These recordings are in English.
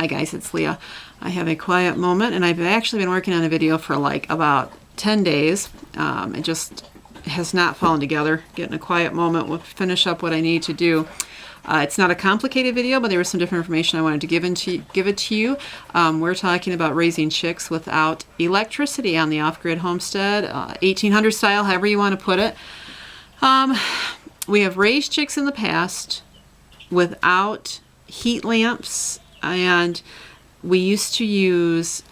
Hi guys, it's Leah. I have a quiet moment, and I've actually been working on a video for like about 10 days. It just has not fallen together. Getting a quiet moment, we'll finish up what I need to do. It's not a complicated video, but there was some different information I wanted to give it to you. We're talking about raising chicks without electricity on the off-grid homestead, 1800 style, however you want to put it. We have raised chicks in the past without heat lamps, and we used to use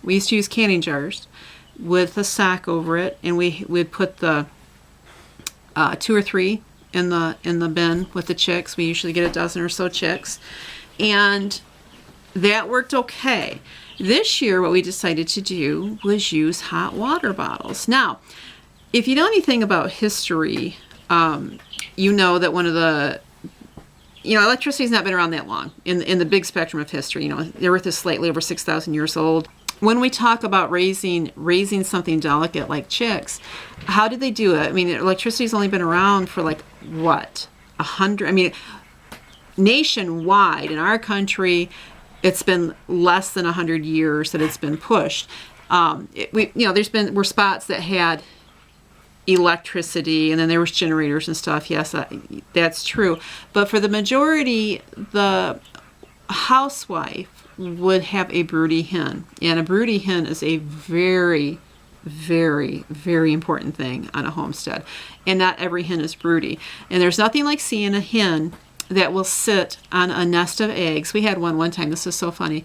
we used to use canning jars with a sack over it, and we'd put the 2 or 3 in the bin with the chicks. We usually get a dozen or so chicks, and that worked okay. This year what we decided to do was use hot water bottles. Now, if you know anything about history, you know that one of the electricity's not been around that long in the big spectrum of history. The Earth is slightly over 6,000 years old. When we talk about raising something delicate like chicks, how did they do it? I mean, electricity's only been around for like, what, 100? I mean, nationwide in our country, it's been less than 100 years that it's been pushed. Were spots that had electricity, and then there was generators and stuff. Yes, that's true. But for the majority, the housewife would have a broody hen, and a broody hen is a very, very, very important thing on a homestead. And not every hen is broody. And there's nothing like seeing a hen that will sit on a nest of eggs. We had one time. This is so funny.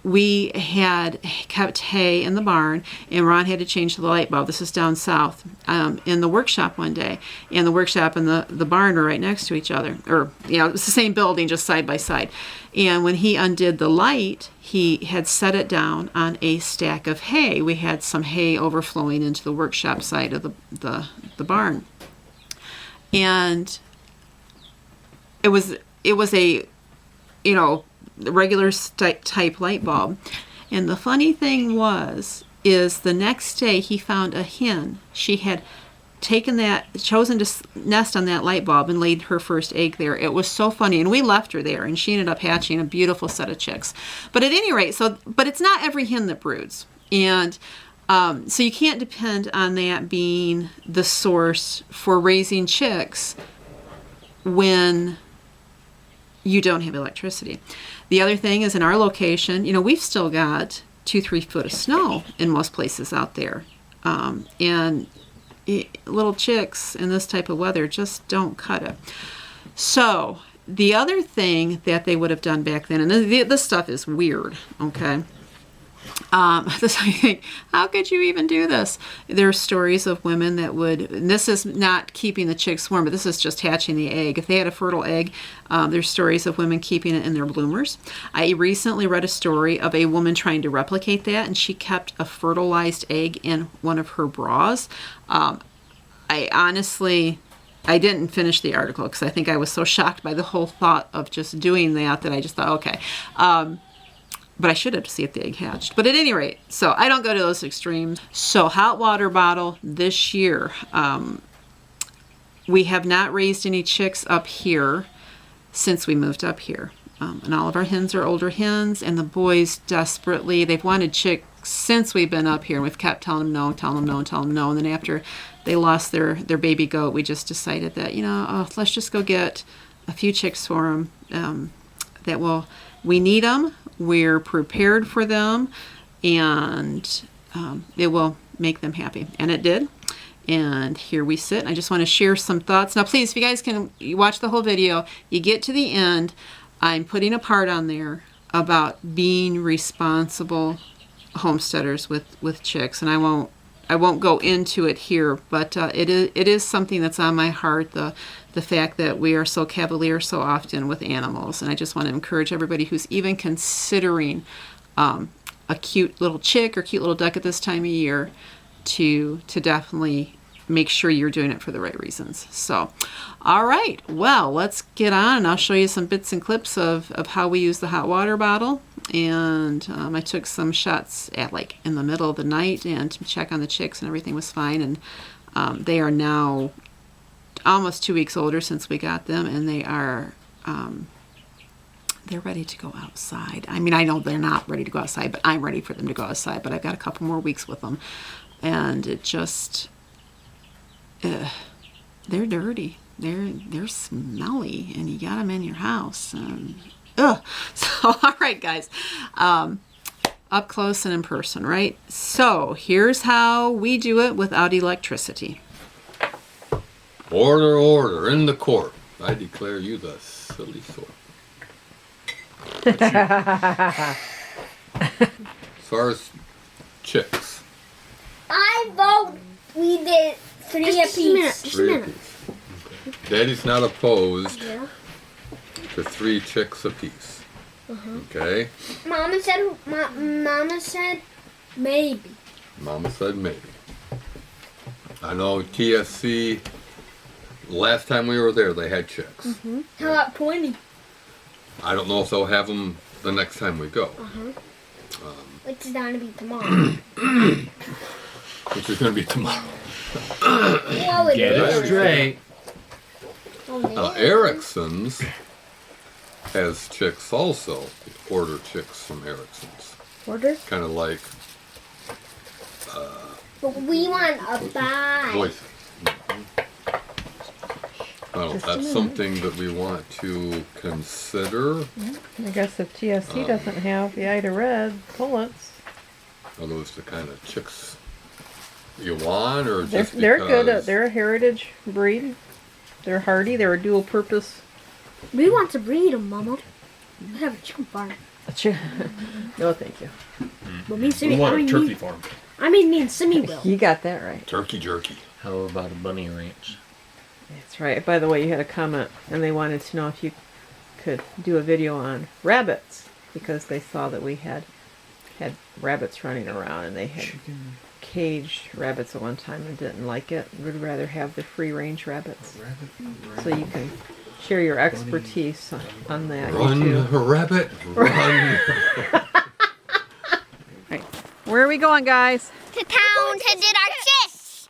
We had kept hay in the barn, and Ron had to change the light bulb. This is down south, in the workshop one day. And the workshop and the barn were right next to each other. Or, it was the same building, just side by side. And when he undid the light, he had set it down on a stack of hay. We had some hay overflowing into the workshop side of the barn. And it was a, regular type light bulb. And the funny thing is the next day he found a hen. She had chosen to nest on that light bulb and laid her first egg there. It was so funny. And we left her there, and she ended up hatching a beautiful set of chicks. But at any rate, but it's not every hen that broods. And so you can't depend on that being the source for raising chicks when you don't have electricity. The other thing is, in our location, we've still got 2-3 foot of snow in most places out there. And little chicks in this type of weather just don't cut it. So the other thing that they would have done back then, and this stuff is weird, okay? I think, how could you even do this? There are stories of women that would, and this is not keeping the chicks warm, but this is just hatching the egg. If they had a fertile egg, there's stories of women keeping it in their bloomers. I recently read a story of a woman trying to replicate that, and she kept a fertilized egg in one of her bras. I didn't finish the article because I think I was so shocked by the whole thought of just doing that I just thought, okay. But I should have to see if the egg hatched. But at any rate, so I don't go to those extremes. So hot water bottle this year. We have not raised any chicks up here since we moved up here. And all of our hens are older hens, and the boys desperately, they've wanted chicks since we've been up here, and we've kept telling them no, telling them no, telling them no. And then after they lost their baby goat, we just decided that, let's just go get a few chicks for them. We need them. We're prepared for them, and it will make them happy. And it did. And here we sit. I just want to share some thoughts. Now, please, if you guys can watch the whole video, you get to the end, I'm putting a part on there about being responsible homesteaders with chicks. And I won't go into it here, but it is something that's on my heart, the fact that we are so cavalier so often with animals. And I just want to encourage everybody who's even considering a cute little chick or cute little duck at this time of year to definitely make sure you're doing it for the right reasons. So, all right, well, let's get on, and I'll show you some bits and clips of how we use the hot water bottle. And I took some shots at in the middle of the night and to check on the chicks, and everything was fine. And they are now almost 2 weeks older since we got them, and they are they're ready to go outside. I mean, I know they're not ready to go outside, but I'm ready for them to go outside. But I've got a couple more weeks with them, and it just, they're dirty. They're smelly, and you got them in your house. So, all right, guys, up close and in person, right? So here's how we do it without electricity. Order, order, in the court. I declare you the silly sort. As far as chicks. I vote we did 3 apiece. Three apiece. Daddy's not opposed to 3 chicks apiece. Okay? Mama said maybe. Mama said maybe. I know TSC, last time we were there, they had chicks. How about 20? I don't know if they'll have them the next time we go. Which is going to be tomorrow. Which is going to be tomorrow. Well, it Get it is. straight. Erickson's has chicks also. You order chicks from Erickson's. Order? Kind of like But we want a buy. voices. Well, that's something that we want to consider. I guess if TSC doesn't have the Ida Red pullets, Are those the kind of chicks you want, or they're, just they're good. because- They're a heritage breed. They're hardy. They're a dual purpose. We want to breed them, Mama. We have a chicken farm. No, thank you. But me and We Simi, want I a mean, turkey me, farm. I mean, me and Simi will. You got that right. Turkey jerky. How about a bunny ranch? That's right. By the way, you had a comment, and they wanted to know if you could do a video on rabbits because they saw that we had rabbits running around, and they had caged rabbits at one time and didn't like it. Would rather have the free range rabbits. So you can share your expertise on that. Run, You too. rabbit, run. Right. Where are we going, guys? To town to get our chicks.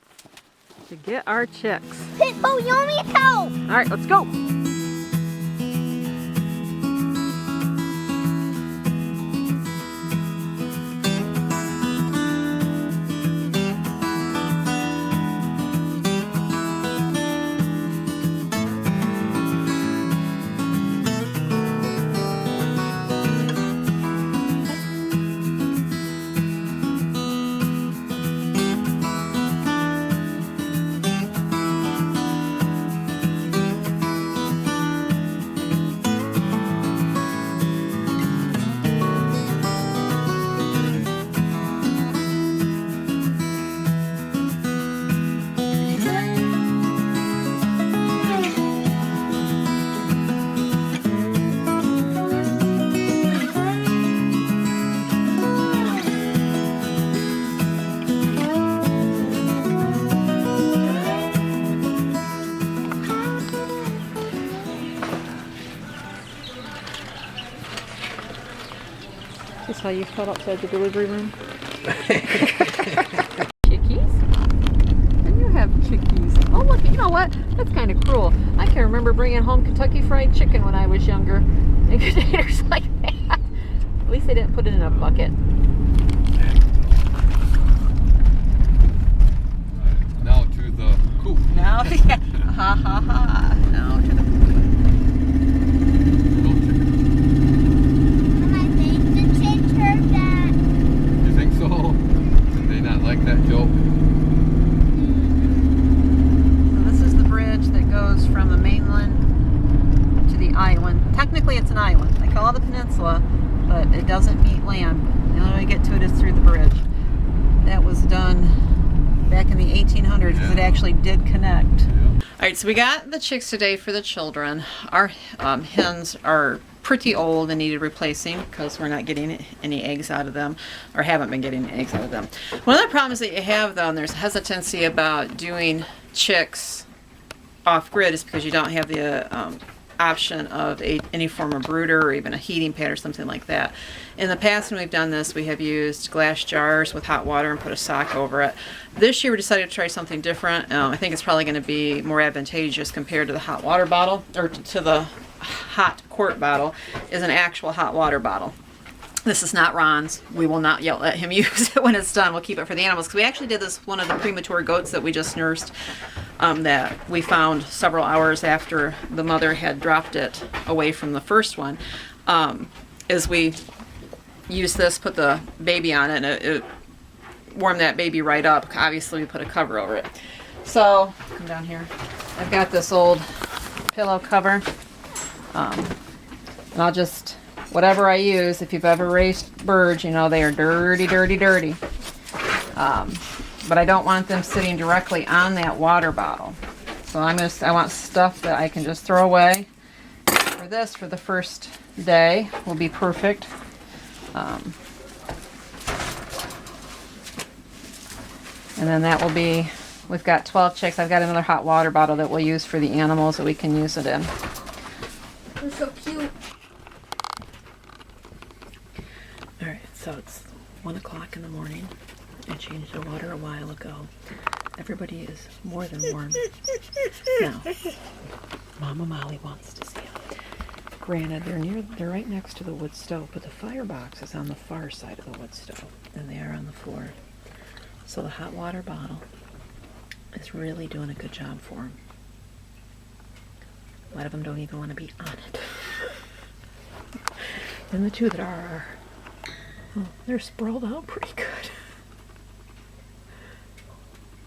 To get our chicks. Pitbull, you owe me a toe. All right, let's go. This is how you felt outside the delivery room. Chickies? And you have chickies. Oh look, you know what? That's kind of cruel. I can remember bringing home Kentucky Fried Chicken when I was younger. And containers like that. At least they didn't put it in a bucket. Now to the coop. Now, yeah. Ha ha ha. Now to the And I think the chicks heard that. You think so? Did they not like that joke? So this is the bridge that goes from the mainland to the island. Technically it's an island. They call it the peninsula, but it doesn't meet land. The only way to get to it is through the bridge. That was done back in the 1800s because it actually did connect. All right, so we got the chicks today for the children. Our hens are pretty old and needed replacing because we're not getting any eggs out of them, or haven't been getting eggs out of them. One of the problems that you have, though, and there's hesitancy about doing chicks off-grid, is because you don't have the option of any form of brooder or even a heating pad or something like that. In the past when we've done this, we have used glass jars with hot water and put a sock over it. This year we decided to try something different. I think it's probably going to be more advantageous compared to the hot water bottle, or to the hot quart bottle, is an actual hot water bottle. This is not Ron's. We will not yell at him use it when it's done. We'll keep it for the animals. Because we actually did this with one of the premature goats that we just nursed, that we found several hours after the mother had dropped it away from the first one. As we used this, put the baby on it, and it warmed that baby right up. Obviously, we put a cover over it. So, come down here. I've got this old pillow cover. And I'll just... whatever I use, if you've ever raised birds, you know they are dirty, dirty, dirty. But I don't want them sitting directly on that water bottle. So I want stuff that I can just throw away. For this, for the first day, will be perfect. And then that will be, we've got 12 chicks. I've got another hot water bottle that we'll use for the animals that we can use it in. They're so cute. Alright, so it's 1 o'clock in the morning. I changed the water a while ago. Everybody is more than warm. Now, Mama Molly wants to see them. Granted, they're right next to the wood stove, but the firebox is on the far side of the wood stove, and they are on the floor. So the hot water bottle is really doing a good job for them. A lot of them don't even want to be on it. And the two that are well, they're sprawled out pretty good.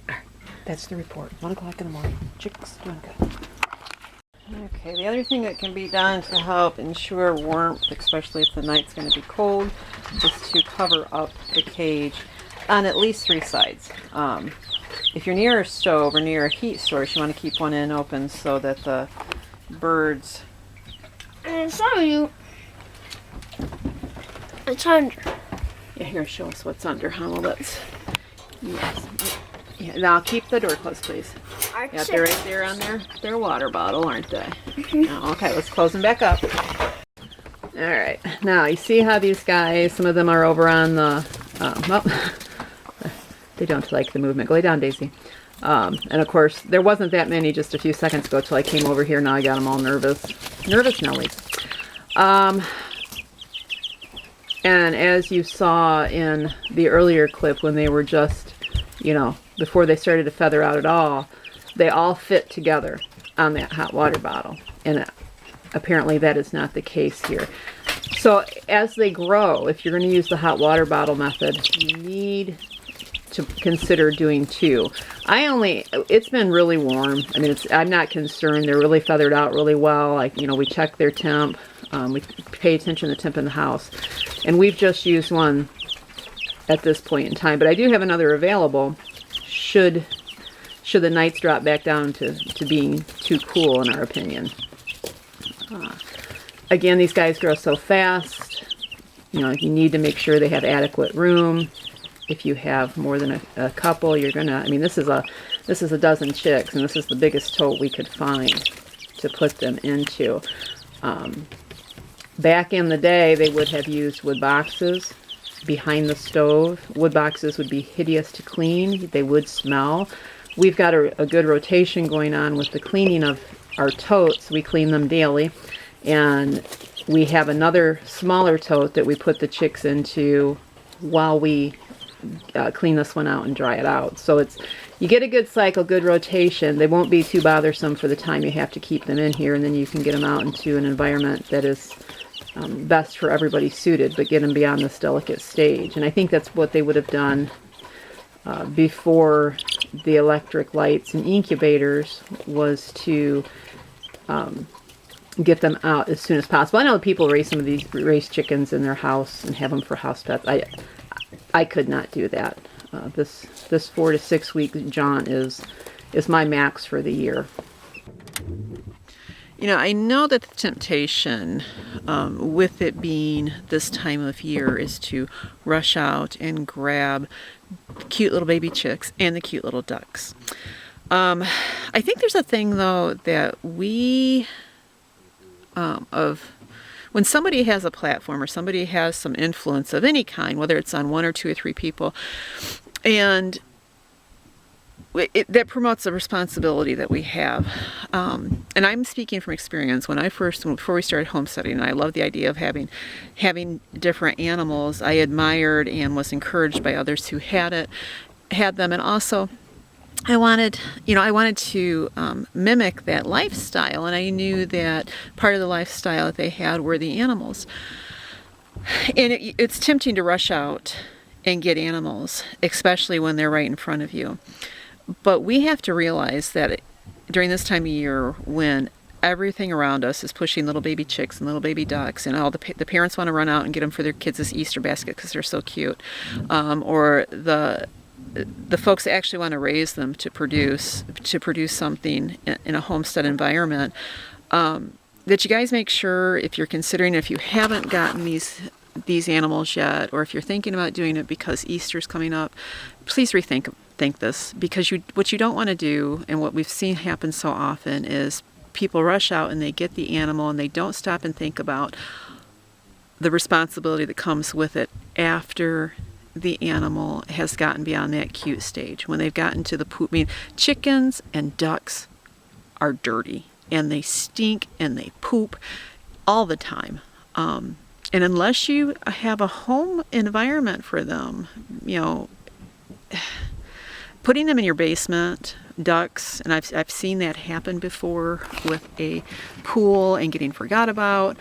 Alright, that's the report. 1 o'clock in the morning. Chicks doing good. Okay, the other thing that can be done to help ensure warmth, especially if the night's going to be cold, is to cover up the cage on at least 3 sides. If you're near a stove or near a heat source, you want to keep one end open so that the birds... And some of you, it's under. Yeah, here, show us what's under, huh? Well, let's... Yes. Yeah, now keep the door closed, please. Yeah, they're right there on their water bottle, aren't they? Oh, okay, let's close them back up. Alright, now you see how these guys, some of them are over on the... well, they don't like the movement. Go lay down, Daisy. And of course, there wasn't that many just a few seconds ago till I came over here. Now I got them all nervous. Nervous Nellies. And as you saw in the earlier clip when they were just, you know, before they started to feather out at all, they all fit together on that hot water bottle. And apparently that is not the case here. So as they grow, if you're going to use the hot water bottle method, you need to consider doing 2. It's been really warm. I mean, I'm not concerned. They're really feathered out really well. Like, you know, we check their temp. We pay attention to the temp in the house. And we've just used one at this point in time. But I do have another available should the nights drop back down to being too cool, in our opinion. Again, these guys grow so fast. You know, you need to make sure they have adequate room. If you have more than a couple, you're gonna... I mean, this is a dozen chicks, and this is the biggest tote we could find to put them into. Back in the day, they would have used wood boxes behind the stove. Wood boxes would be hideous to clean. They would smell. We've got a good rotation going on with the cleaning of our totes. We clean them daily. And we have another smaller tote that we put the chicks into while we clean this one out and dry it out. So you get a good cycle, good rotation. They won't be too bothersome for the time you have to keep them in here, and then you can get them out into an environment that is best for everybody suited, but get them beyond this delicate stage. And I think that's what they would have done before the electric lights and incubators, was to get them out as soon as possible. I know people raise chickens in their house and have them for house pets. I could not do that. This 4 to 6 week jaunt is my max for the year. You know, I know that the temptation with it being this time of year is to rush out and grab the cute little baby chicks and the cute little ducks. I think there's a thing, though, that we of when somebody has a platform or somebody has some influence of any kind, whether it's on one or two or three people, and that promotes a responsibility that we have. And I'm speaking from experience. Before we started homesteading, and I love the idea of having different animals, I admired and was encouraged by others who had them, and also I wanted to mimic that lifestyle, and I knew that part of the lifestyle that they had were the animals. And it's tempting to rush out and get animals, especially when they're right in front of you. But we have to realize that during this time of year, when everything around us is pushing little baby chicks and little baby ducks, and all the parents want to run out and get them for their kids as Easter basket because they're so cute, or the folks that actually want to raise them to produce something in a homestead environment, that you guys make sure, if you're considering, if you haven't gotten these animals yet, or if you're thinking about doing it because Easter's coming up, please rethink this, because what you don't want to do, and what we've seen happen so often, is people rush out and they get the animal and they don't stop and think about the responsibility that comes with it after the animal has gotten beyond that cute stage, when they've gotten to the poop. I mean, chickens and ducks are dirty and they stink and they poop all the time. And unless you have a home environment for them, putting them in your basement, ducks, and I've seen that happen before with a pool and getting forgot about,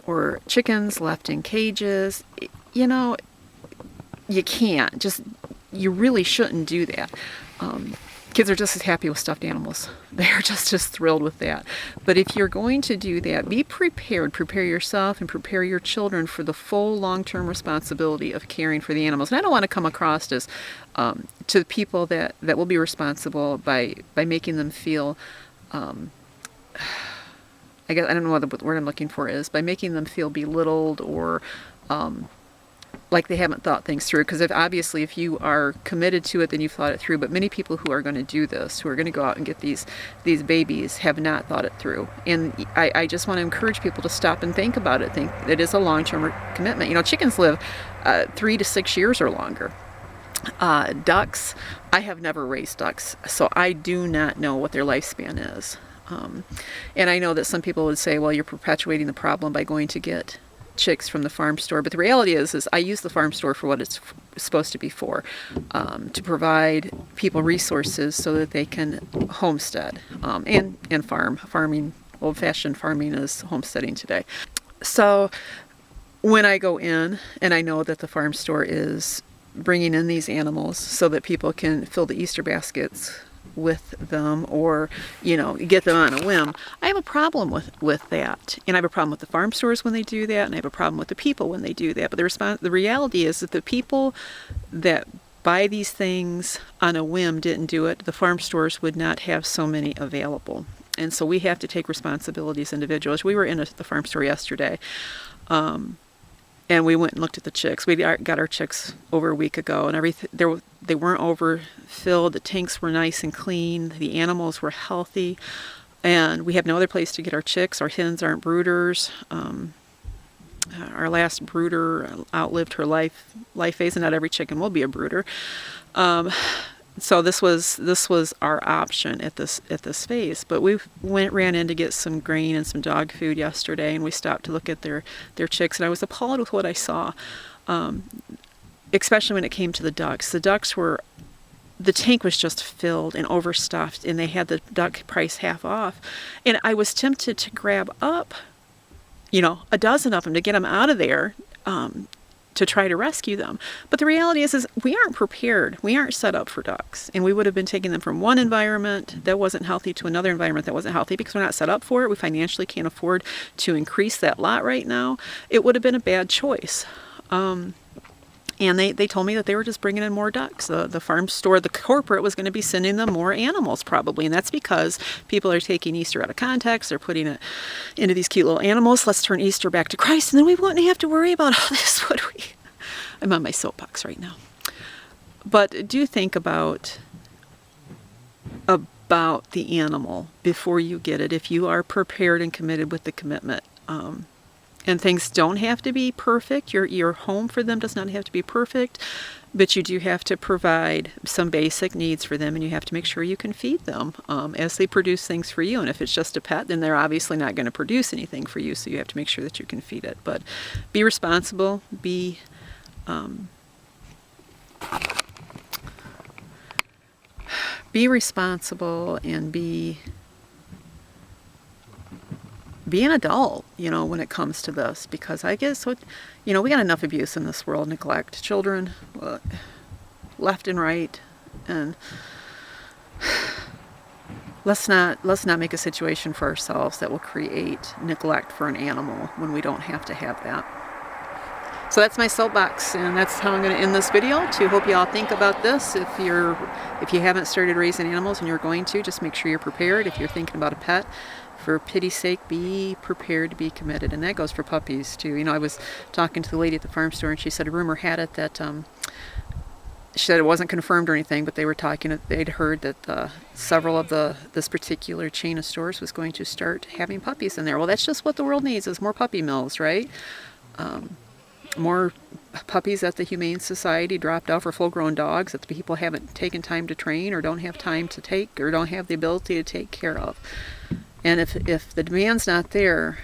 or chickens left in cages. You can't. You really shouldn't do that. Kids are just as happy with stuffed animals. They're just as thrilled with that. But if you're going to do that, be prepared. Prepare yourself and prepare your children for the full long-term responsibility of caring for the animals. And I don't want to come across as to the people that will be responsible by making them feel, I guess I don't know what the word I'm looking for is, by making them feel belittled or like they haven't thought things through. Because obviously if you are committed to it, then you've thought it through. But many people who are going to do this, who are going to go out and get these babies, have not thought it through. And I just want to encourage people to stop and think about it. Think it is a long-term commitment. Chickens live 3 to 6 years or longer. Ducks, I have never raised ducks, so I do not know what their lifespan is. And I know that some people would say, well, you're perpetuating the problem by going to get chicks from the farm store, but the reality is I use the farm store for what it's supposed to be for, to provide people resources so that they can homestead, and farming. Old-fashioned farming is homesteading today. So when I go in and I know that the farm store is bringing in these animals so that people can fill the Easter baskets with them, or get them on a whim, I have a problem with that. And I have a problem with the farm stores when they do that, and I have a problem with the people when they do that. But the reality is that the people that buy these things on a whim didn't do it. The farm stores would not have so many available. And so we have to take responsibility as individuals. We were in the farm store yesterday, and we went and looked at the chicks. We got our chicks over a week ago, and everything they weren't overfilled. The tanks were nice and clean. The animals were healthy, and we have no other place to get our chicks. Our hens aren't brooders. Our last brooder outlived her life phase, and not every chicken will be a brooder. So this was our option at this phase. But we ran in to get some grain and some dog food yesterday, and we stopped to look at their chicks, and I was appalled with what I saw, especially when it came to the ducks. The tank was just filled and overstuffed, and they had the duck price half off, and I was tempted to grab up, a dozen of them to get them out of there, to try to rescue them. But the reality is we aren't prepared. We aren't set up for ducks. And we would have been taking them from one environment that wasn't healthy to another environment that wasn't healthy because we're not set up for it. We financially can't afford to increase that lot right now. It would have been a bad choice. And they told me that they were just bringing in more ducks. The farm store, the corporate, was going to be sending them more animals probably. And that's because people are taking Easter out of context. They're putting it into these cute little animals. Let's turn Easter back to Christ, and then we wouldn't have to worry about all this, would we? I'm on my soapbox right now. But do think about about the animal before you get it, if you are prepared and committed with the commitment. And things don't have to be perfect. Your home for them does not have to be perfect, but you do have to provide some basic needs for them, and you have to make sure you can feed them as they produce things for you. And if it's just a pet, then they're obviously not going to produce anything for you, so you have to make sure that you can feed it. But be responsible, be responsible, and be an adult, when it comes to this, because I guess we got enough abuse in this world, neglect, children, left and right, and let's not make a situation for ourselves that will create neglect for an animal when we don't have to have that. So that's my soapbox, and that's how I'm going to end this video. To hope you all think about this. If you haven't started raising animals and you're going to, just make sure you're prepared. If you're thinking about a pet, for pity's sake, be prepared to be committed. And that goes for puppies too. I was talking to the lady at the farm store, and she said a rumor had it that she said it wasn't confirmed or anything, but they'd heard that several of this particular chain of stores was going to start having puppies in there. Well, that's just what the world needs, is more puppy mills, right? More puppies that the Humane Society dropped off for full-grown dogs that the people haven't taken time to train, or don't have time to take, or don't have the ability to take care of. And if the demand's not there,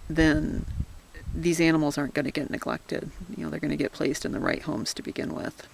then these animals aren't going to get neglected. They're going to get placed in the right homes to begin with.